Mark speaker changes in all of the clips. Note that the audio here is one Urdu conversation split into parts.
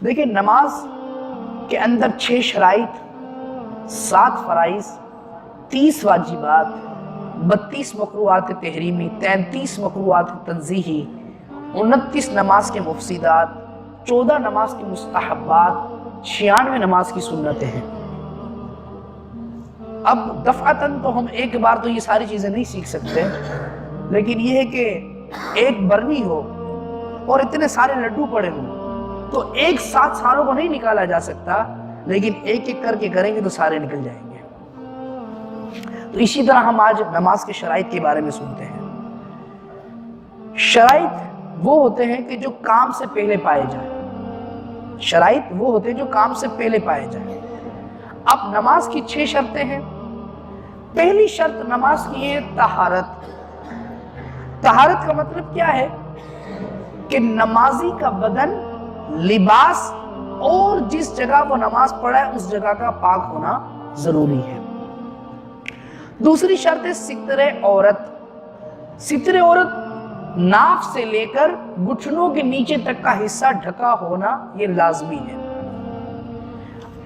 Speaker 1: دیکھیں نماز کے اندر 6 شرائط، 7 فرائض، 30 واجبات، 32 مکروہات تحریمی، 33 مکروہات تنزیہی، 29 نماز کے مفسدات، 14 نماز کے مستحبات، 96 نماز کی سنتیں ہیں۔ اب دفعتاً تو ہم ایک بار تو یہ ساری چیزیں نہیں سیکھ سکتے، لیکن یہ ہے کہ ایک برنی ہو اور اتنے سارے لڈو پڑے ہوں تو ایک ساتھ ساروں کو نہیں نکالا جا سکتا، لیکن ایک ایک کر کے کریں گے تو سارے نکل جائیں گے۔ تو اسی طرح ہم آج نماز کے شرائط کے بارے میں سنتے ہیں۔ شرائط وہ ہوتے ہیں کہ جو کام سے پہلے پائے جائیں۔ شرائط وہ ہوتے ہیں جو کام سے پہلے پائے جائیں۔ اب نماز کی 6 شرطیں ہیں۔ پہلی شرط نماز کی ہے طہارت۔ طہارت کا مطلب کیا ہے کہ نمازی کا بدن، لباس اور جس جگہ وہ نماز پڑھا ہے اس جگہ کا پاک ہونا ضروری ہے۔ دوسری شرط ہے ستر عورت۔ ستر عورت ناف سے لے کر گھٹنوں کے نیچے تک کا حصہ ڈھکا ہونا یہ لازمی ہے۔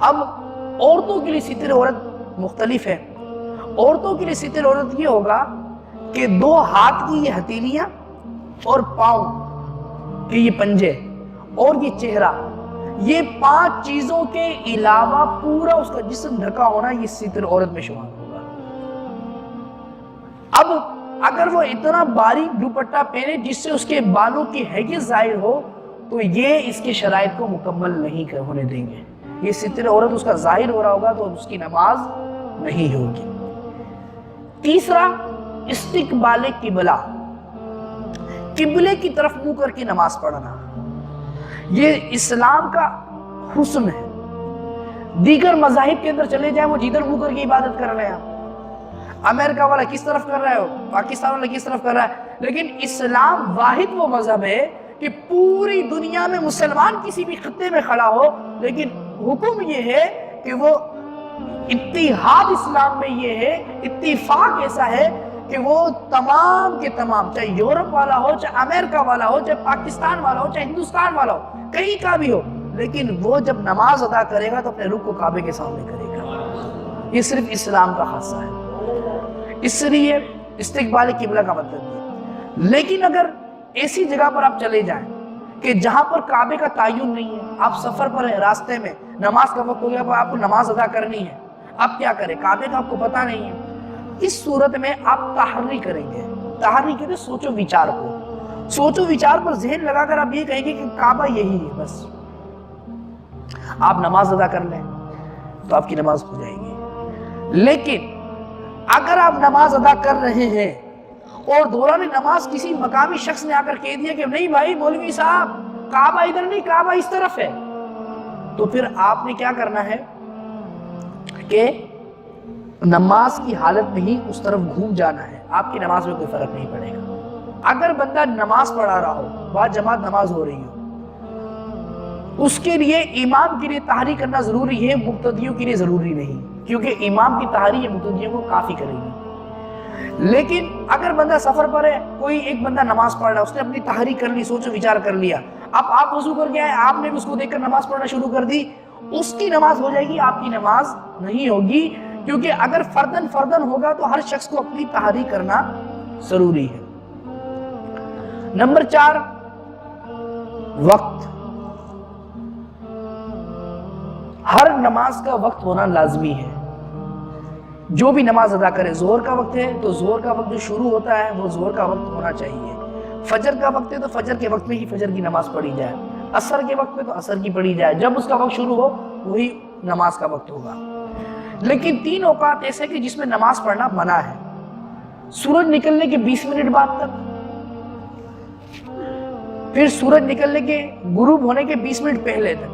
Speaker 1: اب عورتوں کے لیے ستر عورت مختلف ہے۔ عورتوں کے لیے ستر عورت یہ ہوگا کہ 2 ہاتھ کی یہ ہتھیلیاں اور پاؤں کے یہ پنجے اور یہ چہرہ، یہ 5 چیزوں کے علاوہ پورا اس کا جسم ڈھکا ہونا یہ ستر عورت میں شمار ہوگا۔ اب اگر وہ اتنا باریک دوپٹہ پہنے جس سے اس کے بالوں کی حیثیت ظاہر ہو تو یہ اس کی شرائط کو مکمل نہیں ہونے دیں گے۔ یہ ستر عورت اس کا ظاہر ہو رہا ہوگا تو اس کی نماز نہیں ہوگی۔ تیسرا استقبال قبلہ، قبلے کی طرف منہ کر کے نماز پڑھنا، یہ اسلام کا حسن ہے۔ دیگر مذاہب کے اندر چلے جائیں، وہ جدھر منہ کر کے عبادت کر رہے ہیں، امریکہ والا کس طرف کر رہا ہے، پاکستان والا کس طرف کر رہا ہے، لیکن اسلام واحد وہ مذہب ہے کہ پوری دنیا میں مسلمان کسی بھی خطے میں کھڑا ہو، لیکن حکم یہ ہے کہ وہ اتحاد اسلام میں یہ ہے، اتفاق ایسا ہے کہ وہ تمام کے تمام، چاہے یورپ والا ہو، چاہے امریکہ والا ہو، چاہے پاکستان والا ہو، چاہے ہندوستان والا ہو، کہیں کا بھی ہو، لیکن وہ جب نماز ادا کرے گا تو اپنے رخ کو کعبے کے سامنے کرے گا۔ یہ صرف اسلام کا خاصہ ہے۔ اس لیے استقبال قبلہ کا مطلب ہے۔ لیکن اگر ایسی جگہ پر آپ چلے جائیں کہ جہاں پر کعبے کا تعین نہیں ہے، آپ سفر پر ہیں، راستے میں نماز کا وقت ہو گیا، آپ کو نماز ادا کرنی ہے، آپ کیا کریں، کعبے کا آپ کو پتہ نہیں ہے، اس صورت میں آپ تحری کریں گے۔ تحری کہتے ہیں سوچو وچار کو، سوچو وچار پر ذہن لگا کر آپ یہ کہیں گے کہ کعبہ یہی ہے، بس آپ نماز ادا کر لیں تو آپ کی نماز ہو جائے گی۔ لیکن اگر آپ نماز ادا کر رہے ہیں اور دوران نماز کسی مقامی شخص نے آ کر کہہ دیا کہ نہیں بھائی مولوی صاحب کعبہ ادھر نہیں، کعبہ اس طرف ہے، تو پھر آپ نے کیا کرنا ہے کہ نماز کی حالت میں ہی اس طرف گھوم جانا ہے، آپ کی نماز میں کوئی فرق نہیں پڑے گا۔ اگر بندہ نماز پڑھا رہا ہو، بعد جماعت نماز ہو رہی ہو، اس کے لیے امام کے لیے تحری کرنا ضروری ہے، مقتدیوں کے لیے ضروری نہیں، کیونکہ امام کی تحری یہ مقتدیوں کو کافی کرے گی۔ لیکن اگر بندہ سفر پر ہے، کوئی ایک بندہ نماز پڑھ رہا ہے، اس نے اپنی تحری کر لی، سوچ و وچار کر لیا، اب آپ وضو کر کے آئے، آپ نے بھی اس کو دیکھ کر نماز پڑھنا شروع کر دی، اس کی نماز ہو جائے گی، آپ کی نماز نہیں ہوگی، کیونکہ اگر فردن ہوگا تو ہر شخص کو اپنی تحری کرنا ضروری ہے۔ نمبر 4 وقت۔ ہر نماز کا وقت ہونا لازمی ہے۔ جو بھی نماز ادا کرے، ظہر کا وقت ہے تو ظہر کا وقت جو شروع ہوتا ہے وہ ظہر کا وقت ہونا چاہیے، فجر کا وقت ہے تو فجر کے وقت میں ہی فجر کی نماز پڑھی جائے، عصر کے وقت میں تو عصر کی پڑھی جائے، جب اس کا وقت شروع ہو وہی نماز کا وقت ہوگا۔ لیکن 3 اوقات ایسے کہ جس میں نماز پڑھنا منع ہے: سورج نکلنے کے 20 منٹ بعد تک، پھر سورج نکلنے کے غروب ہونے کے 20 منٹ پہلے تک،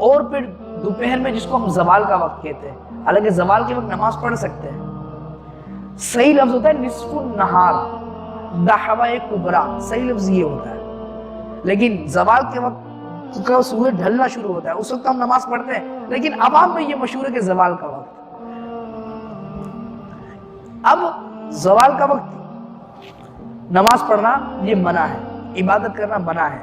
Speaker 1: اور پھر دوپہر میں جس کو ہم زوال کا وقت کہتے ہیں، حالانکہ زوال کے وقت نماز پڑھ سکتے ہیں، صحیح لفظ ہوتا ہے نصف النہار، دحوہ کبریٰ، صحیح لفظ یہ ہوتا ہے، لیکن زوال کے وقت کا سورج ڈھلنا شروع ہوتا ہے اس وقت ہم نماز پڑھتے ہیں، لیکن عوام میں یہ مشہور ہے کہ زوال کا وقت۔ اب زوال کا وقت نماز پڑھنا یہ منع ہے، عبادت کرنا منع ہے۔